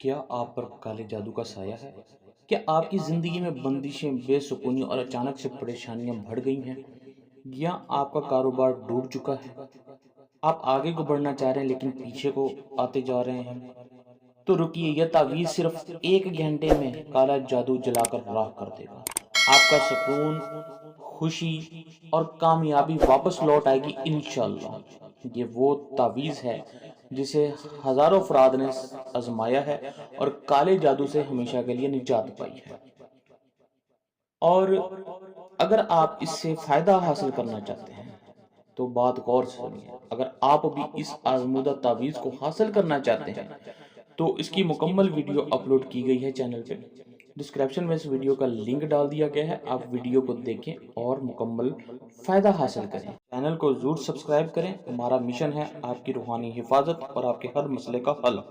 क्या आप पर काले जादू का साया है? क्या आपकी ज़िंदगी में बंदिशें, बेसुकूनी और अचानक से परेशानियाँ बढ़ गई हैं? या आपका कारोबार डूब चुका है? आप आगे को बढ़ना चाह रहे हैं लेकिन पीछे को आते जा रहे हैं? तो रुकिए, यह तावीज़ सिर्फ़ 1 घंटे में काला जादू जलाकर राख कर देगा। आपका सुकून, खुशी और कामयाबी वापस लौट आएगी इंशाअल्लाह। ये वो तावीज़ है जिसे हज़ारों अफ़राद ने आज़माया है और काले जादू से हमेशा के लिए निजात पाई है। और अगर आप इससे फ़ायदा हासिल करना चाहते हैं, तो बात गौर से सुनिए। अगर आप भी इस आज़मूदा तावीज़ को हासिल करना चाहते हैं, तो इसकी मुकम्मल वीडियो अपलोड की गई है चैनल पे। डिस्क्रिप्शन में इस वीडियो का लिंक डाल दिया गया है। आप वीडियो को देखें और मुकम्मल फ़ायदा हासिल करें। चैनल को ज़रूर सब्सक्राइब करें। हमारा मिशन है आपकी रूहानी हिफाज़त और आपके हर मसले का हल।